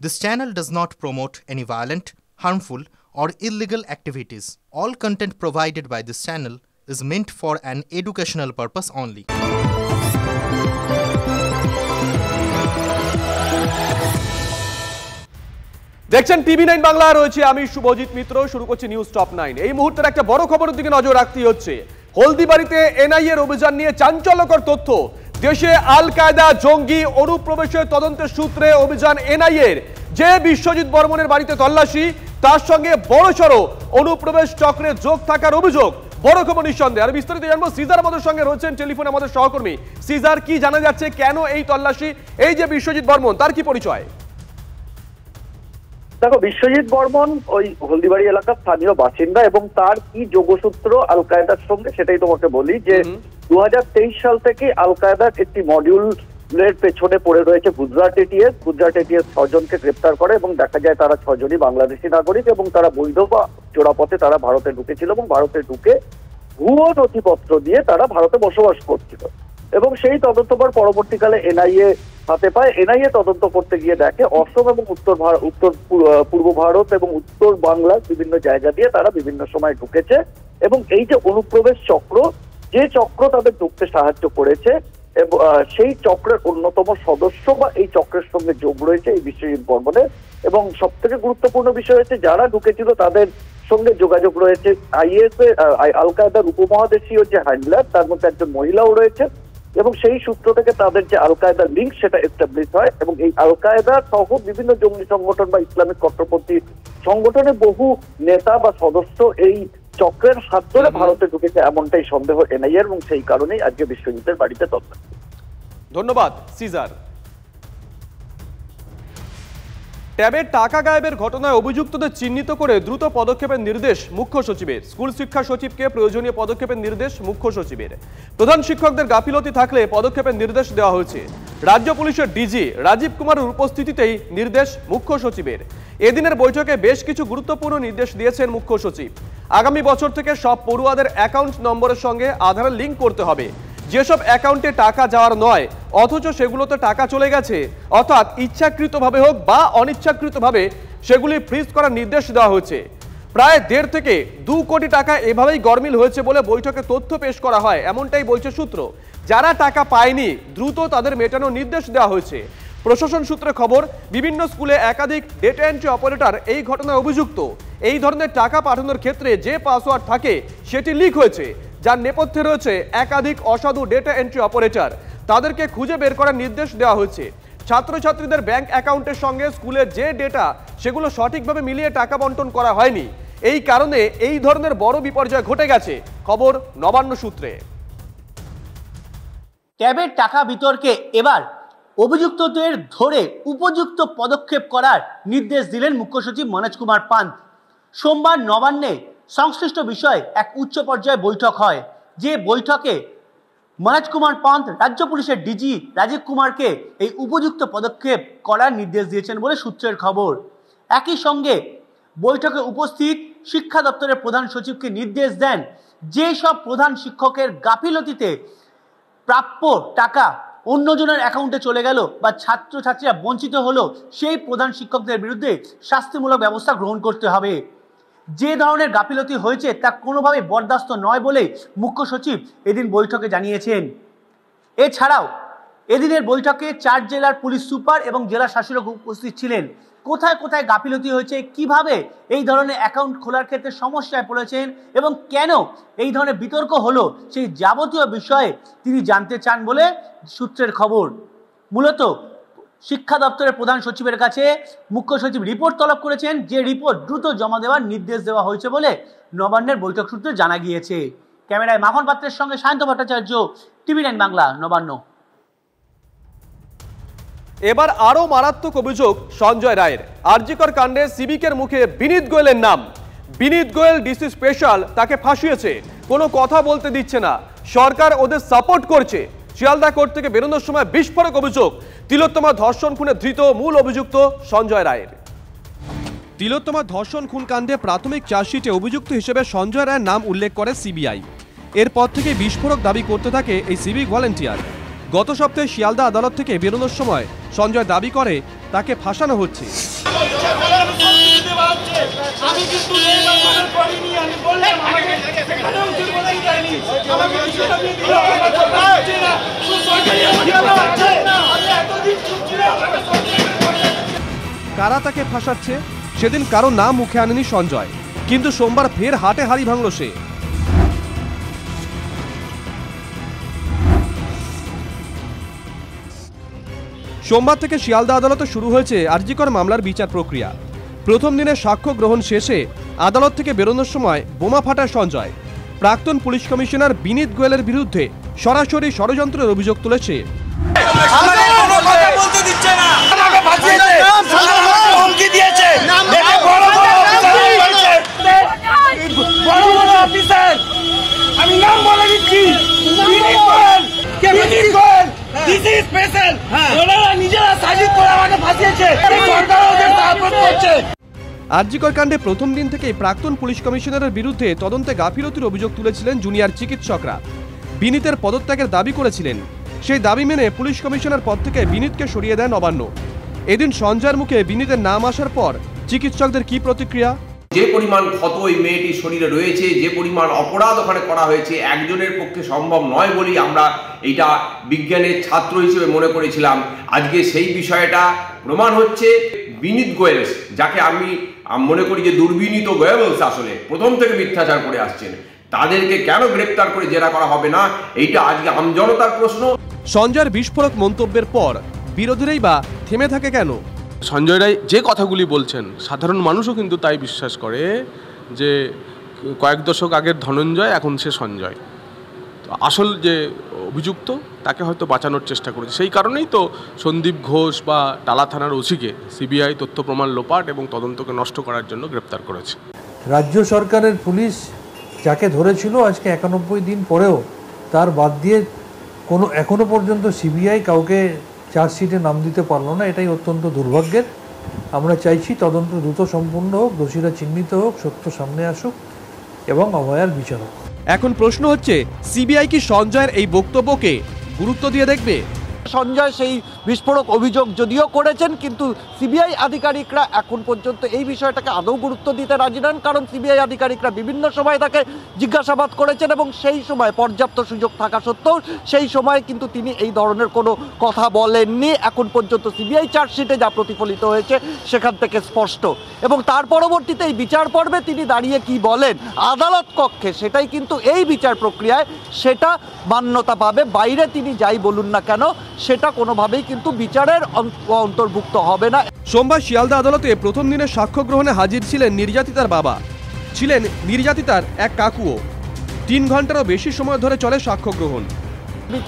This channel does not promote any violent, harmful, or illegal activities. All content provided by this channel is meant for an educational purpose only. দেখছেন টিভি9 বাংলা, রয়েছে আমি শুভজিৎ মিত্র। শুরু করছি news top 9। এই মুহূর্তের একটা বড় খবরের দিকে নজর রাখতে হচ্ছে। হলদিবাড়িতে এনআইএ এর অভিযান নিয়ে চাঞ্চল্যকর তথ্য। দেশে আল কায়দা জঙ্গি অনুপ্রবেশের তদন্তের সূত্রে অভিযান এনআইএ এর। যে বিশ্বজিৎ বর্মনের বাড়িতে তল্লাশি, তার সঙ্গে বড়সড় অনুপ্রবেশ চক্রে যোগ থাকার অভিযোগ। বড় খবর নিঃসন্দেহে। আর বিস্তারিত জানবো, সিজার আমাদের সঙ্গে রয়েছেন টেলিফোনে, আমাদের সহকর্মী। সিজার, কি জানা যাচ্ছে, কেন এই তল্লাশি, এই যে বিশ্বজিৎ বর্মন, তার কি পরিচয়? দেখো, বিশ্বজিৎ বর্মন ওই হলদিবাড়ি এলাকার স্থানীয় বাসিন্দা এবং তার কি যোগসূত্র আল কায়দার সঙ্গে সেটাই তোমাকে বলি যে 2023 সাল থেকে আল কায়দার একটি মডিউলের পেছনে পড়ে রয়েছে গুজরাট এটিএস। গুজরাট এটিএস 6 জনকে গ্রেপ্তার করে এবং দেখা যায় তারা 6 জনই বাংলাদেশি নাগরিক এবং তারা বৈধ বা চোরাপথে তারা ভারতে ঢুকেছিল এবং ভারতে ঢুকে ভুয়ো নথিপত্র দিয়ে তারা ভারতে বসবাস করছিল এবং সেই তদন্তবার পরবর্তীকালে এনআইএ হাতে পায়। এনআইএ তদন্ত করতে গিয়ে দেখে অসম এবং উত্তর পূর্ব ভারত এবং উত্তর বাংলার বিভিন্ন জায়গা দিয়ে তারা বিভিন্ন সময় ঢুকেছে এবং এই যে অনুপ্রবেশ চক্র, যে চক্র তাদের ঢুকতে সাহায্য করেছে এবং সেই চক্রের অন্যতম সদস্য বা এই চক্রের সঙ্গে যোগ রয়েছে এই বিশ্বজিৎ বর্মনের। এবং সব থেকে গুরুত্বপূর্ণ বিষয় হচ্ছে যারা ঢুকেছিল তাদের সঙ্গে যোগাযোগ রয়েছে আইএস আল কায়দার উপমহাদেশীয় যে হ্যান্ডলার, তার মধ্যে একজন মহিলাও রয়েছে এবং সেই সূত্র থেকে তাদের যে আল কায়দার লিঙ্ক সেটা এস্টাবলিশ হয় এবং এই আল কায়দা সহ বিভিন্ন জঙ্গি সংগঠন বা ইসলামিক কট্টরপন্থী সংগঠনে বহু নেতা বা সদস্য এই চক্রের হাত ধরে ভারতে ঢুকেছে এমনটাই সন্দেহ এনআইএ এবং সেই কারণেই আজকে বিশ্বজিতের বাড়িতে তল্লাশি। ধন্যবাদ সিজার। ট্যাবের টাকা গায়েবের ঘটনায় অভিযুক্তদের চিহ্নিত করে দ্রুত পদক্ষেপের নির্দেশ মুখ্য সচিবের। স্কুল শিক্ষা সচিবকে প্রয়োজনীয় পদক্ষেপের নির্দেশ মুখ্য সচিবের। প্রধান শিক্ষকদের গাফিলতি থাকলে পদক্ষেপের নির্দেশ দেওয়া হয়েছে। রাজ্য পুলিশের ডিজি রাজীব কুমারের উপস্থিতিতেই নির্দেশ মুখ্য সচিবের। এদিনের বৈঠকে বেশ কিছু গুরুত্বপূর্ণ নির্দেশ দিয়েছেন মুখ্য সচিব। আগামী বছর থেকে সব পড়ুয়াদের অ্যাকাউন্ট নম্বরের সঙ্গে আধারের লিঙ্ক করতে হবে। যেসব অ্যাকাউন্টে টাকা যাওয়ার নয় অথচ সেগুলোতে টাকা চলে গেছে, অর্থাৎ ইচ্ছাকৃতভাবে হোক বা অনিচ্ছাকৃতভাবে, সেগুলি ফ্রিজ করার নির্দেশ দেওয়া হয়েছে। প্রায় 1.5 থেকে 2 কোটি টাকা এভাবেই গরমিল হয়েছে বলে বৈঠকে তথ্য পেশ করা হয়, এমনটাই বলছে সূত্র। যারা টাকা পায়নি দ্রুত তাদের মেটানোর নির্দেশ দেওয়া হয়েছে। প্রশাসন সূত্রে খবর, বিভিন্ন স্কুলে একাধিক ডেটা এন্ট্রি অপারেটর এই ঘটনায় অভিযুক্ত। এই ধরনের টাকা পাঠানোর ক্ষেত্রে যে পাসওয়ার্ড থাকে সেটি লিক হয়েছে, যার নেপথ্যে রয়েছে একাধিক অসাধু ডেটা এন্ট্রি অপারেটর। তাদেরকে খুঁজে বের করার নির্দেশ দেওয়া হয়েছে। ছাত্রছাত্রীদের ব্যাংক অ্যাকাউন্টের সঙ্গে স্কুলের যে ডেটা সেগুলো সঠিকভাবে মিলিয়ে টাকা বন্টন করা হয়নি। এই কারণে এই ধরনের বড় বিপর্যয় ঘটে গেছে, খবর নবান্ন সূত্রে। ট্যাবের টাকা বিতর্কে এবার অভিযুক্তদের ধরে উপযুক্ত পদক্ষেপ করার নির্দেশ দিলেন মুখ্য সচিব মনোজ কুমার পান্ত। সোমবার নবান্নে সংশ্লিষ্ট বিষয়ে এক উচ্চ পর্যায়ে বৈঠক হয়, যে বৈঠকে মনোজ কুমার পান্ত রাজ্য পুলিশের ডিজি রাজীব কুমারকে এই উপযুক্ত পদক্ষেপ করার নির্দেশ দিয়েছেন বলে সূত্রের খবর। একই সঙ্গে বৈঠকে উপস্থিত শিক্ষা দপ্তরের প্রধান সচিবকে নির্দেশ দেন যে সব প্রধান শিক্ষকের গাফিলতিতে প্রাপ্য টাকা অন্যজনের অ্যাকাউন্টে চলে গেল বা ছাত্রছাত্রীরা বঞ্চিত হলো, সেই প্রধান শিক্ষকদের বিরুদ্ধে শাস্তিমূলক ব্যবস্থা গ্রহণ করতে হবে। যে ধরনের গাফিলতি হয়েছে তা কোনোভাবে বরদাস্ত নয় বলে মুখ্য সচিব এদিন বৈঠকে জানিয়েছেন। এছাড়াও এদিনের বৈঠকে 4 জেলার পুলিশ সুপার এবং জেলা শাসক উপস্থিত ছিলেন। কোথায় কোথায় গাফিলতি হয়েছে, কিভাবে এই ধরনের অ্যাকাউন্ট খোলার ক্ষেত্রে সমস্যায় পড়েছেন এবং কেন এই ধরনের বিতর্ক হলো, সেই যাবতীয় বিষয়ে তিনি জানতে চান বলে সূত্রের খবর। মূলত শিক্ষা দপ্তরের প্রধান সচিবের কাছে মুখ্য সচিব রিপোর্ট তলব করেছেন, যে রিপোর্ট দ্রুত জমা দেওয়ার নির্দেশ দেওয়া হয়েছে বলে নবান্নের বৈঠক সূত্রে জানা গিয়েছে। ক্যামেরায় মাখন পাত্রের সঙ্গে সায়ন্ত ভট্টাচার্য, টিভি9 বাংলা, নবান্ন। এবার আরো মারাত্মক অভিযোগ সঞ্জয় রায়ের। আরজিকর কাণ্ডে সিভিকের মুখে বিনীত গোয়েলের নাম। বিনীত গোয়েল ডিসি স্পেশাল তাকে ফাঁসিয়েছে, কোনো কথা বলতে দিচ্ছে না, সরকার ওদের সাপোর্ট করছে। শিয়ালদা কোর্ট থেকে বেরোনোর সময় বিস্ফোরক অভিযোগ, তিলোত্তমা ধর্ষণ খুনে ধৃত মূল অভিযুক্ত সঞ্জয় রায়ের। তিলোত্তমা ধর্ষণ খুন কাণ্ডে প্রাথমিক চার্জশিটে অভিযুক্ত হিসেবে সঞ্জয় রায়ের নাম উল্লেখ করে সিবিআই। এরপর থেকে বিস্ফোরক দাবি করতে থাকে এই সিভিক ভলেন্টিয়ার। গত সপ্তাহে শিয়ালদা আদালত থেকে বেরোনোর সময় সঞ্জয় দাবি করে তাকে ফাঁসানো হচ্ছে। কারা তাকে ফাঁসাচ্ছে সেদিন কারো নাম মুখে আনেনি সঞ্জয়, কিন্তু সোমবার ফের হাটে হাড়ি ভাঙল সে। সোমবার থেকে শিয়ালদা আদালতে শুরু হয়েছে আরজিকর মামলার বিচার প্রক্রিয়া। প্রথম দিনে সাক্ষ্য গ্রহণ শেষে আদালত থেকে বেরোনোর সময় বোমা ফাটায় সঞ্জয়। প্রাক্তন পুলিশ কমিশনার বিনীত গোয়েলের বিরুদ্ধে সরাসরি ষড়যন্ত্রের অভিযোগ তুলেছে। আরজিকর কাণ্ডে প্রথম দিন থেকেই প্রাক্তন পুলিশ কমিশনারের বিরুদ্ধে তদন্তে গাফিলতির অভিযোগ তুলেছিলেন জুনিয়র চিকিৎসকরা। বিনীতের পদত্যাগের দাবি করেছিলেন। সেই দাবি মেনে পুলিশ কমিশনার পদ থেকে বিনীতকে সরিয়ে দেন নবান্ন। এদিন সঞ্জয়ের মুখে বিনীতের নাম আসার পর চিকিৎসকদের কি প্রতিক্রিয়া? যে পরিমাণ ক্ষত ওই মেয়েটির শরীরে রয়েছে, যে পরিমাণ অপরাধ ওখানে করা হয়েছে, একজনের পক্ষে সম্ভব নয় বলেই আমরা এটা বিজ্ঞানের ছাত্র হিসেবে মনে করেছিলাম। আজকে সেই বিষয়টা প্রমাণ হচ্ছে। বিনীত গোয়েলস, যাকে আমি মনে করি যে দুর্বিনীত গোয়েলস আসলে প্রথম থেকে মিথ্যাচার করে আসছেন, তাদেরকে কেন গ্রেপ্তার করে জেরা করা হবে না, এইটা আজকে আমজনতার প্রশ্ন। সঞ্জয়ের বিস্ফোরক মন্তব্যের পর বিরোধীরাই বা থেমে থাকে কেন? সঞ্জয় রায় যে কথাগুলি বলছেন সাধারণ মানুষও কিন্তু তাই বিশ্বাস করে যে কয়েক দশক আগের ধনঞ্জয় এখন সে সঞ্জয়। তো আসল যে অভিযুক্ত তাকে হয়তো বাঁচানোর চেষ্টা করেছে। সেই কারণেই তো সন্দীপ ঘোষ বা টালা থানার ওসিকে সিবিআই তথ্য প্রমাণ লোপাট এবং তদন্তকে নষ্ট করার জন্য গ্রেপ্তার করেছে। রাজ্য সরকারের পুলিশ যাকে ধরেছিল আজকে 91 দিন পরেও তার বাদ দিয়ে এখনো পর্যন্ত সিবিআই কাউকে চার্জশিটে নাম দিতে পারলো না। এটাই অত্যন্ত দুর্ভাগ্যের। আমরা চাইছি তদন্ত দ্রুত সম্পূর্ণ হোক, দোষীরা চিহ্নিত হোক, সত্য সামনে আসুক এবং অভয়ার বিচার হোক। এখন প্রশ্ন হচ্ছে, সিবিআই কি সঞ্জয়ের এই বক্তব্যকে গুরুত্ব দিয়ে দেখবে? সঞ্জয় সেই বিস্ফোরক অভিযোগ যদিও করেছেন, কিন্তু সিবিআই আধিকারিকরা এখন পর্যন্ত এই বিষয়টাকে আদৌ গুরুত্ব দিতে রাজি নন। কারণ সিবিআই আধিকারিকরা বিভিন্ন সময় তাকে জিজ্ঞাসাবাদ করেছেন এবং সেই সময় পর্যাপ্ত সুযোগ থাকা সত্ত্বেও সেই সময় কিন্তু তিনি এই ধরনের কোনো কথা বলেননি। এখন পর্যন্ত সিবিআই চার্জশিটে যা প্রতিফলিত হয়েছে সেখান থেকে স্পষ্ট। এবং তার পরবর্তীতে এই বিচার পর্বে তিনি দাঁড়িয়ে কি বলেন আদালত কক্ষে, সেটাই কিন্তু এই বিচার প্রক্রিয়ায় সেটা মান্যতা পাবে। বাইরে তিনি যাই বলুন না কেন সেটা কোনোভাবেই কিন্তু বিচারের অন্তর্ভুক্ত হবে না। সোমবার শিয়ালদা আদালতে প্রথম দিনে সাক্ষ্য গ্রহণে হাজির ছিলেন নির্যাতিতার বাবা, ছিলেন নির্যাতিতার এক কাকুও। 3 ঘন্টারও বেশি সময় ধরে চলে সাক্ষ্য গ্রহণ।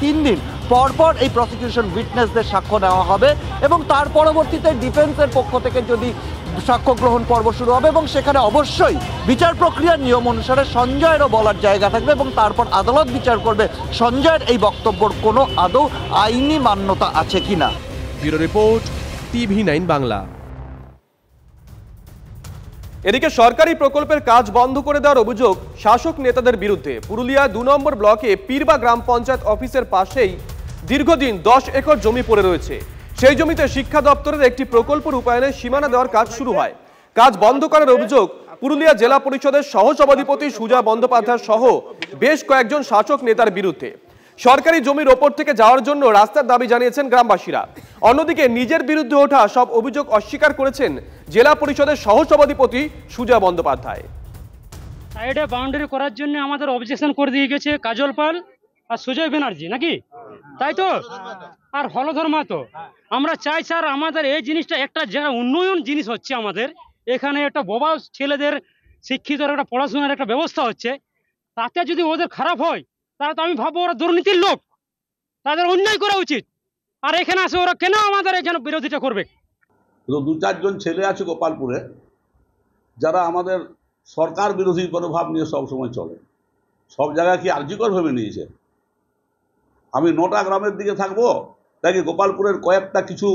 3 দিন পরপর এই প্রসিকিউশন উইটনেসদের সাক্ষ্য নেওয়া হবে এবং তার পরবর্তীতে ডিফেন্সের পক্ষ থেকে যদি সাক্ষ্য গ্রহণ পর্ব শুরু হবে এবং সেখানে অবশ্যই বিচার প্রক্রিয়ার নিয়ম অনুসারে সঞ্জয়েরও বলার জায়গা থাকবে এবং তারপর আদালত বিচার করবে সঞ্জয়ের এই বক্তব্যের কোনো আদৌ আইনি মান্যতা আছে কিনা। Bureau report, TV9 Bangla. এদিকে সরকারি প্রকল্পের কাজ বন্ধ করে দেওয়ার অভিযোগ শাসক নেতাদের বিরুদ্ধে। পুরুলিয়া 2 নম্বর ব্লকে পীরবা গ্রাম পঞ্চায়েত অফিসের পাশেই দীর্ঘদিন 10 একর জমি পড়ে রয়েছে। সেই জমিতে শিক্ষা দপ্তরের একটি প্রকল্প রূপায়ণে সীমানা দেওয়ার কাজ শুরু হয়। কাজ বন্ধ করার অভিযোগ পুরুলিয়া জেলা পরিষদের সহসভাপতি সুজা বন্দ্যোপাধ্যায় সহ বেশ কয়েকজন শাসক নেতার বিরুদ্ধে। সরকারি জমির ওপর থেকে যাওয়ার জন্য রাস্তার দাবি জানিয়েছেন গ্রামবাসীরা। অন্যদিকে নিজের বিরুদ্ধে ওঠা সব অভিযোগ অস্বীকার করেছেন জেলা পরিষদের সহসভাপতি সুজা বন্দ্যোপাধ্যায়। সাইডে বাউন্ডারি করার জন্য আমাদের অবজেকশন করে দিয়ে গেছে কাজল পাল আর সুজয় ব্যানার্জি, নাকি তাই তো, আর হলধর মাহাতো। আমরা চাই স্যার আমাদের এই জিনিসটা একটা যারা উন্নয়ন জিনিস হচ্ছে, আমাদের এখানে একটা বোবা ছেলেদের শিক্ষিত একটা পড়াশোনার একটা ব্যবস্থা হচ্ছে, তাতে যদি ওদের খারাপ হয় তাহলে তো আমি ভাববো ওরা দুর্নীতির লোক, তাদের অন্যায় করা উচিত। আর এখানে আসে ওরা কেন আমাদের এখানে বিরোধিতা করবে? 2-4 জন ছেলে আছে গোপালপুরে যারা আমাদের সরকার বিরোধী মনোভাব নিয়ে সবসময় চলে। সব জায়গায় কি আর্যিকর ভেবে নিয়েছে? আমি 9টা গ্রামের দিকে থাকবো নাকি গোপালপুরের কয়েকটা কিছু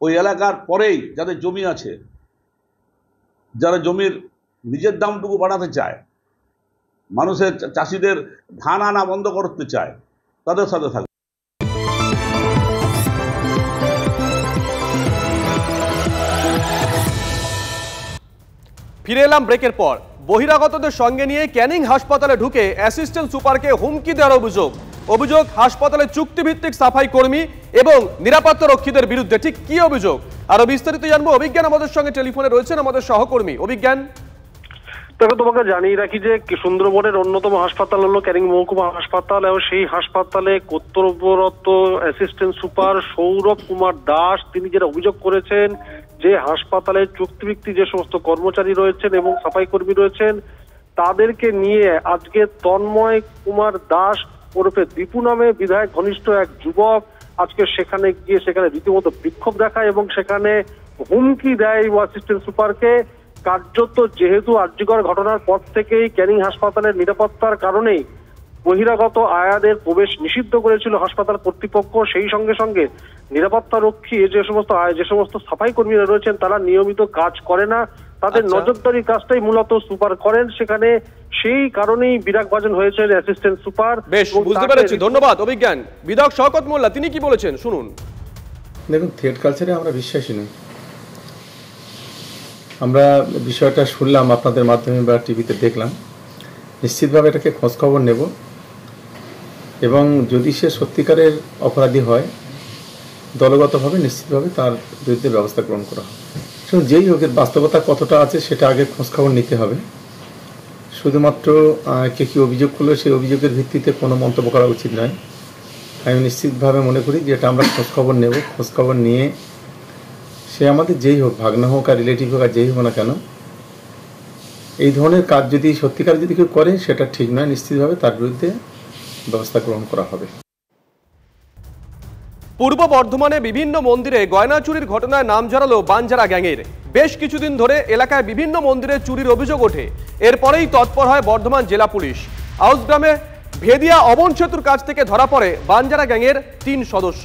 ওই এলাকার পরেই যাদের জমি আছে, যারা জমির নিজের দামটুকু বাড়াতে চায়, মানুষের চাষিদের ধান আনা বন্ধ করতে চায়, তাদের সাথে থাকবে। ফিরে এলাম ব্রেকের পর। বহিরাগতদের সঙ্গে নিয়ে ক্যানিং হাসপাতালে ঢুকে অ্যাসিস্ট্যান্ট সুপারকে হুমকি দেওয়ার অভিযোগ হাসপাতালে চুক্তিভিত্তিক সাফাই কর্মী এবং নিরাপত্তা রক্ষীদের বিরুদ্ধে। ঠিক কি অভিযোগ, আরো বিস্তারিত জানবো। অভিজ্ঞান আমাদের সঙ্গে টেলিফোনে রয়েছেন, আমাদের সহকর্মী। অভিজ্ঞান, তবে তোমাকে জানিয়ে রাখি যে সুন্দরবনের অন্যতম হাসপাতাল হলো ক্যানিং মহকুমা হাসপাতাল, এবং সেই হাসপাতালে কর্তব্যরত অ্যাসিস্ট্যান্ট সুপার সৌরভ কুমার দাস তিনি যেটা অভিযোগ করেছেন যে হাসপাতালে চুক্তিভিত্তিক যে সমস্ত কর্মচারী রয়েছেন এবং সাফাই কর্মী রয়েছেন তাদেরকে নিয়ে আজকে তন্ময় কুমার দাস ওরফে দীপু নামে বিধায়ক ঘনিষ্ঠ এক যুবক আজকে সেখানে গিয়ে সেখানে রীতিমতো বিক্ষোভ দেখায় এবং সেখানে হুমকি দেয় অ্যাসিস্ট্যান্ট সুপারকে। কার্যত যেহেতু আরজিকর ঘটনার পর থেকেই ক্যানিং হাসপাতালের নিরাপত্তার কারণেই বহিরাগত আয়াদের প্রবেশ নিষিদ্ধ করেছিল হাসপাতাল কর্তৃপক্ষ, সেই সঙ্গে সঙ্গে নিরাপত্তা রক্ষী যে সমস্ত সাফাই কর্মীরা রয়েছেন তারা নিয়মিত কাজ করে না, তাদের নজরদারি কাজটাই মূলত সুপার করেন সেখানে। সেই কারণেই বিরাগভাজন হয়েছে অ্যাসিস্ট্যান্ট সুপার। বেশ, বুঝতে পেরেছি, ধন্যবাদ অভিজ্ঞান। বিধায়ক শওকত মোল্লা তিনি কি বলেছেন শুনুন। দেখুন, থ্রেড কালচারে আমরা বিশ্বাসী নই। আমরা বিষয়টা শুনলাম আপনাদের মাধ্যমে বা টিভিতে দেখলাম, নিশ্চিতভাবে এটাকে খোঁজখবর নেব এবং যদি সে সত্যিকারের অপরাধী হয় দলগতভাবে নিশ্চিতভাবে তার বিরুদ্ধে ব্যবস্থা গ্রহণ করা হবে। শুধু যেই হোক এর বাস্তবতা কতটা আছে সেটা আগে খোঁজখবর নিতে হবে। শুধুমাত্র কে কী অভিযোগ করলো সেই অভিযোগের ভিত্তিতে কোনো মন্তব্য করা উচিত নয়। আমি নিশ্চিতভাবে মনে করি যে এটা আমরা খোঁজখবর নেব, খোঁজখবর নিয়ে সে আমাদের যেই হোক, ভাগনা হোক আর রিলেটিভ হোক আর যেই হোক না কেন, এই ধরনের কাজ যদি সত্যিকার যদি কেউ করে সেটা ঠিক নয়, নিশ্চিতভাবে তার বিরুদ্ধে ব্যবস্থা গ্রহণ করা হবে। পূর্ব বর্ধমানে বিভিন্ন মন্দিরে গয়না চুরির ঘটনায় নাম জড়ালো বানজারা গ্যাংয়ের। বেশ কিছুদিন ধরে এলাকায় বিভিন্ন মন্দিরে চুরির অভিযোগ ওঠে, এরপরেই তৎপর হয় বর্ধমান জেলা পুলিশ। আউসগ্রামে ভেদিয়া অবন সেতুর কাছ থেকে ধরা পড়ে বানজারা গ্যাংয়ের 3 সদস্য।